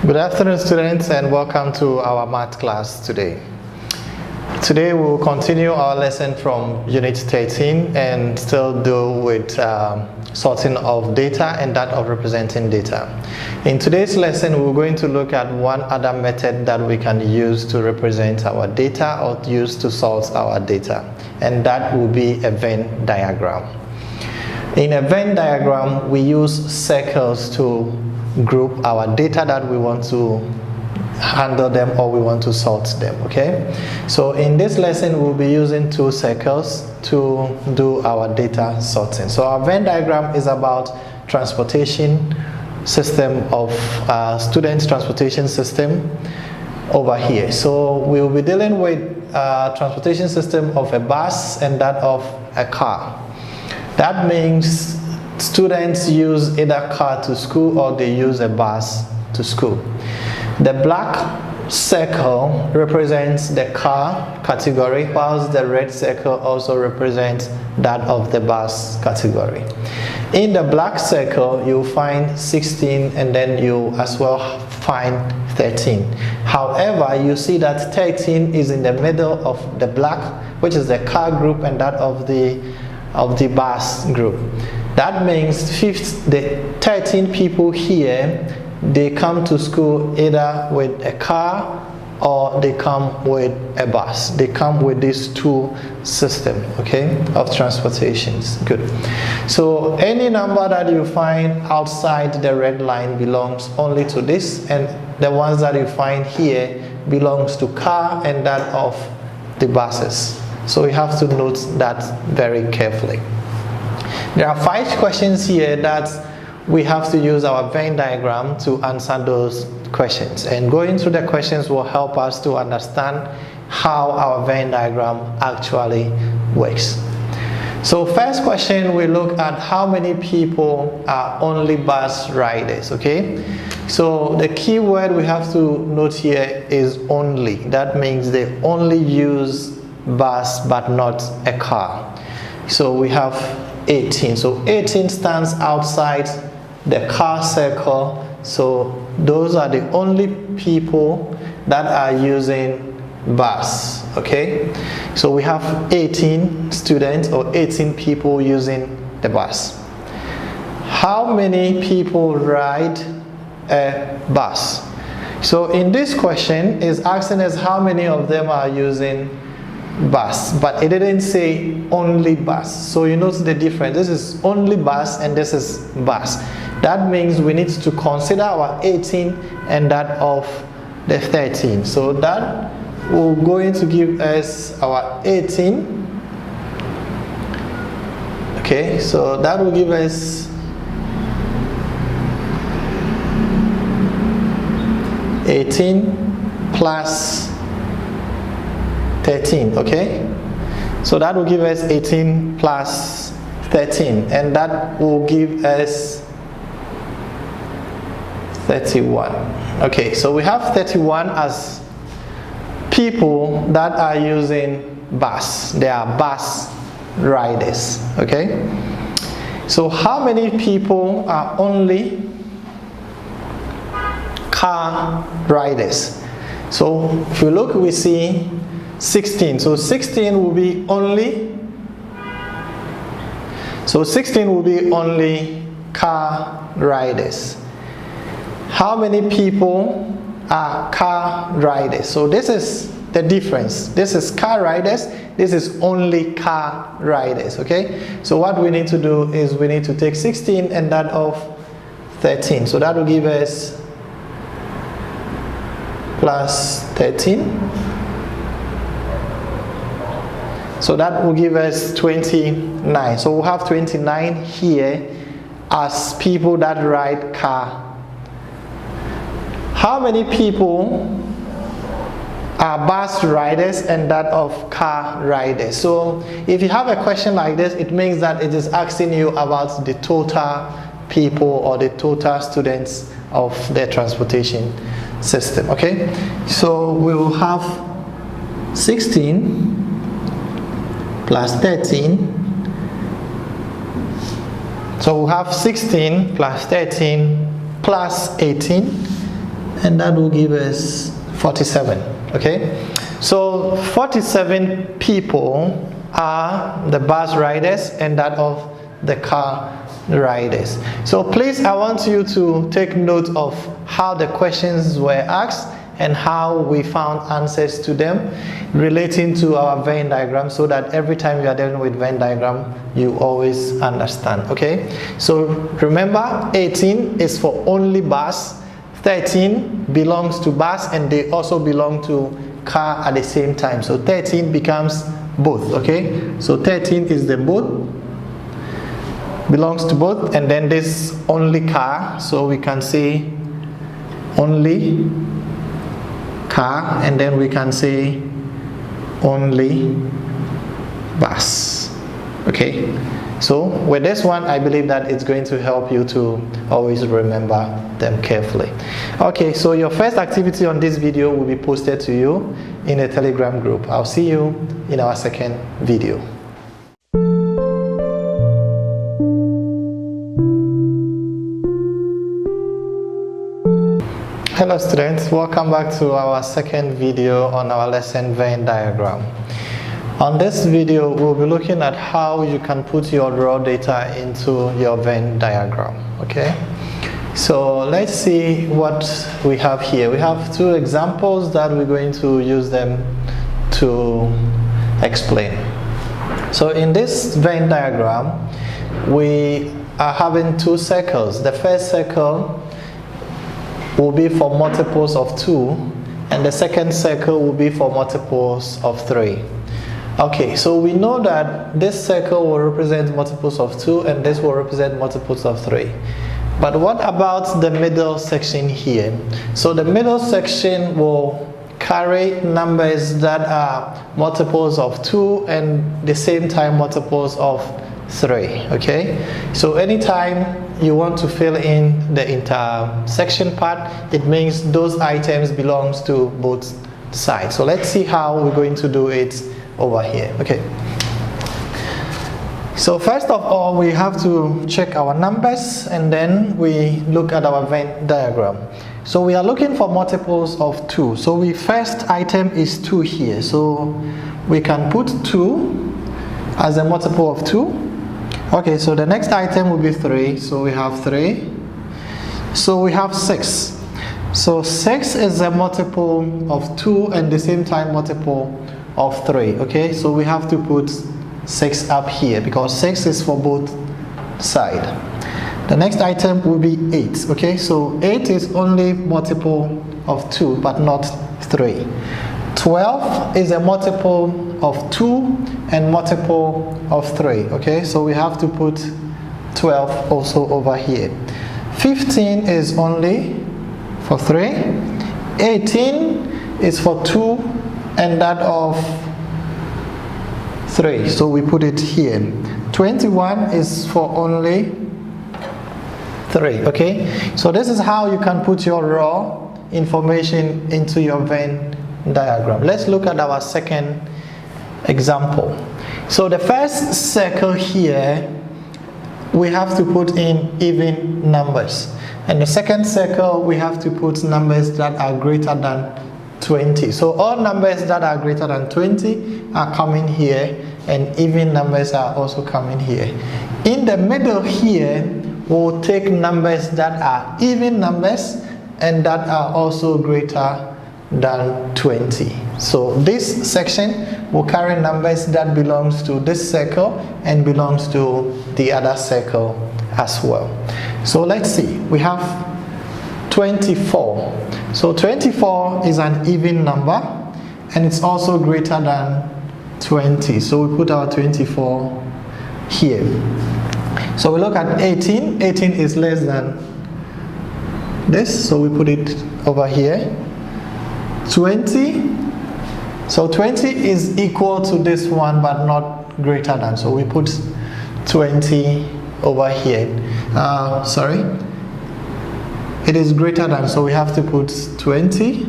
Good afternoon, students, and welcome to our math class today. Today we will continue our lesson from Unit 13 and still deal with sorting of data and that of representing data. In today's lesson, we're going to look at one other method that we can use to represent our data or use to sort our data, and that will be a Venn diagram. In a Venn diagram, we use circles to group our data that we want to handle them or we want to sort them, okay? So in this lesson, we'll be using two circles to do our data sorting. So our Venn diagram is about transportation system of students' transportation system over here. So we'll be dealing with transportation system of a bus and that of a car. That means students use either car to school or they use a bus to school. The black circle represents the car category, whilst the red circle also represents that of the bus category. In the black circle, you'll find 16 and then you as well find 13. However, you see that 13 is in the middle of the black, which is the car group, and that of the bus group. That means the 13 people here, they come to school either with a car or they come with a bus. They come with these two systems, okay, of transportations. Good. So any number that you find outside the red line belongs only to this, and the ones that you find here belongs to car and that of the buses. So you have to note that very carefully. There are 5 questions here that we have to use our Venn diagram to answer those questions. And going through the questions will help us to understand how our Venn diagram actually works. So first question, we look at how many people are only bus riders, okay? So the key word we have to note here is only. That means they only use bus but not a car. So we have 18. So 18 stands outside the car circle. So those are the only people that are using bus, okay? So we have 18 students or 18 people using the bus. How many people ride a bus? So in this question, is asking us how many of them are using bus, but it didn't say only bus. So you notice the difference. This is only bus and this is bus. That means we need to consider our 18 and that of the 13. So that will going to give us our 18. Okay, so that will give us 18 plus 13, okay? So that will give us 18 plus 13, and that will give us 31. Okay, so we have 31 as people that are using bus. They are bus riders, okay? So how many people are only car riders? So if you look, we see 16. So 16 will be only, so 16 will be only car riders. How many people are car riders? So this is the difference. This is car riders, this is only car riders, okay? So what we need to do is we need to take 16 and that of 13. So that will give us plus 13. So that will give us 29. So we'll have 29 here as people that ride car. How many people are bus riders and that of car riders? So if you have a question like this, it means that it is asking you about the total people or the total students of the transportation system, okay? So we will have 16 plus 13. So we have 16 plus 13 plus 18 and that will give us 47. Okay, so 47 people are the bus riders and that of the car riders. So please, I want you to take note of how the questions were asked and how we found answers to them relating to our Venn diagram, so that every time you are dealing with Venn diagram, you always understand. Okay, so remember, 18 is for only bus, 13 belongs to bus, and they also belong to car at the same time. So 13 becomes both. Okay, so 13 is the both, belongs to both, and then this only car, so we can say only car, and then we can say only bus. Okay, so with this one, I believe that it's going to help you to always remember them carefully. Okay, so your first activity on this video will be posted to you in a Telegram group. I'll see you in our second video. Hello students, welcome back to our second video on our lesson Venn diagram. On this video, we'll be looking at how you can put your raw data into your Venn diagram. Okay, so let's see what we have here. We have two examples that we're going to use them to explain. So in this Venn diagram, we are having two circles. The first circle will be for multiples of 2, and the second circle will be for multiples of 3. Okay, so we know that this circle will represent multiples of 2 and this will represent multiples of 3. But what about the middle section here? So the middle section will carry numbers that are multiples of 2 and the same time multiples of 3. Okay, so anytime you want to fill in the intersection part, it means those items belongs to both sides. So let's see how we're going to do it over here. Okay, so first of all, we have to check our numbers and then we look at our Venn diagram. So we are looking for multiples of 2. So the first item is 2 here, so we can put 2 as a multiple of 2. Okay, so the next item will be 3, so we have 3. So we have 6. So 6 is a multiple of 2 and the same time multiple of 3. Okay, so we have to put 6 up here because 6 is for both sides. The next item will be 8. Okay, so 8 is only multiple of 2 but not 3. 12 is a multiple of 2 and multiple of 3. Okay, so we have to put 12 also over here. 15 is only for 3. 18 is for 2 and that of 3, so we put it here. 21 is for only 3. Okay, so this is how you can put your raw information into your Venn diagram. Let's look at our second example. So the first circle here, we have to put in even numbers, and the second circle we have to put numbers that are greater than 20. So all numbers that are greater than 20 are coming here, and even numbers are also coming here. In the middle here, we'll take numbers that are even numbers and that are also greater than 20. So this section will carry numbers that belongs to this circle and belongs to the other circle as well. So let's see, we have 24. So 24 is an even number and it's also greater than 20. So we put our 24 here. So we look at 18. 18 is less than this, so we put it over here. 20. So 20 is equal to this one but not greater than, so we put 20 over here. Sorry, it is greater than, so we have to put 20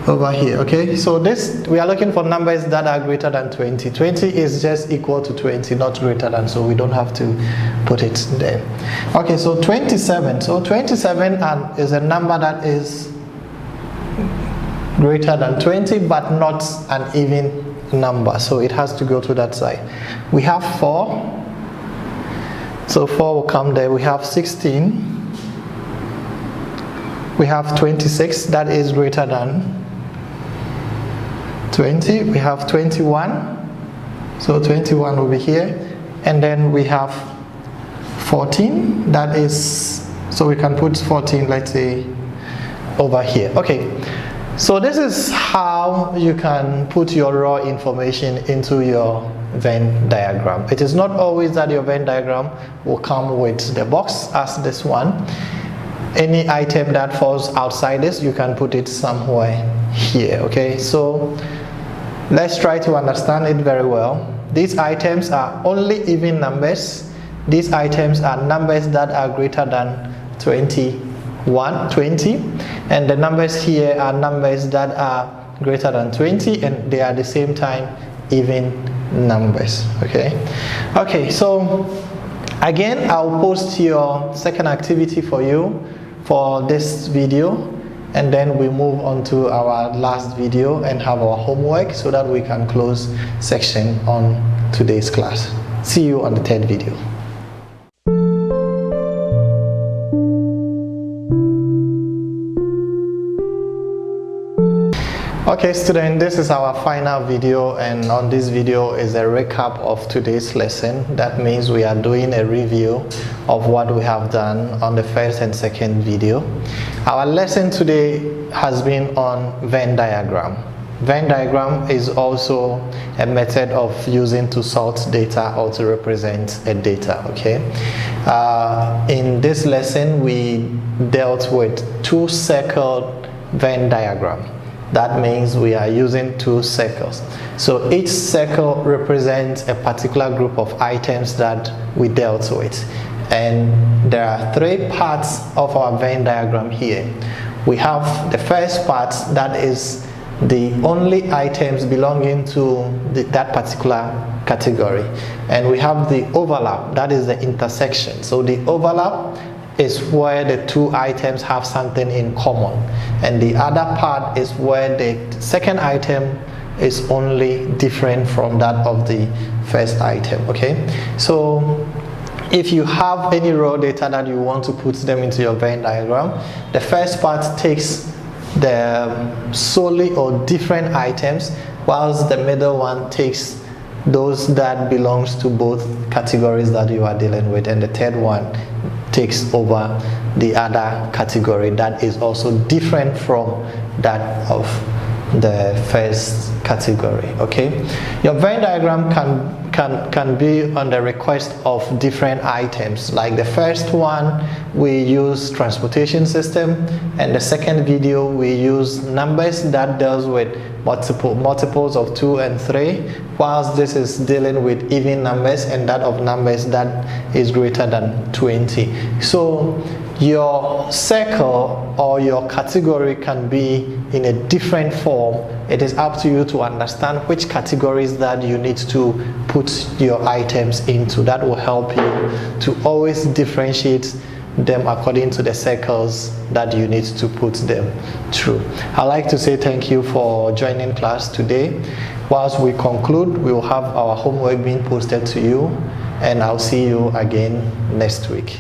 over here. Okay, so this, we are looking for numbers that are greater than 20. 20 is just equal to 20, not greater than, so we don't have to put it there. Okay, so 27. So 27 is a number that is greater than 20 but not an even number, so it has to go to that side. We have 4, so 4 will come there. We have 16. We have 26, that is greater than 20. We have 21, so 21 will be here. And then we have 14, that is, so we can put 14, let's say, over here. Okay, so this is how you can put your raw information into your Venn diagram. It is not always that your Venn diagram will come with the box as this one. Any item that falls outside this, you can put it somewhere here. Okay, so let's try to understand it very well. These items are only even numbers. These items are numbers that are greater than 20, and the numbers here are numbers that are greater than 20, and they are at the same time even numbers. Okay, so again, I'll post your second activity for you for this video, and then we move on to our last video and have our homework so that we can close section on today's class. See you on the third video. Okay, student, this is our final video, and on this video is a recap of today's lesson. That means we are doing a review of what we have done on the first and second video. Our lesson today has been on Venn diagram. Venn diagram is also a method of using to sort data or to represent a data. Okay, in this lesson we dealt with two-circled Venn diagram. That means we are using two circles. So each circle represents a particular group of items that we dealt with. And there are three parts of our Venn diagram here. We have the first part, that is the only items belonging to that particular category. And we have the overlap, that is the intersection. So the overlap is where the two items have something in common, and the other part is where the second item is only different from that of the first item. Okay, so if you have any raw data that you want to put them into your Venn diagram, the first part takes the solely or different items, whilst the middle one takes those that belongs to both categories that you are dealing with, and the third one takes over the other category that is also different from that of the first category. Okay, your Venn diagram can be on the request of different items. Like the first one, we use transportation system, and the second video we use numbers that deals with multiples of 2 and 3, whilst this is dealing with even numbers, and that of numbers that is greater than 20. So your circle or your category can be in a different form. It is up to you to understand which categories that you need to put your items into. That will help you to always differentiate them according to the circles that you need to put them through. I'd like to say thank you for joining class today. Whilst we conclude, we will have our homework being posted to you, and I'll see you again next week.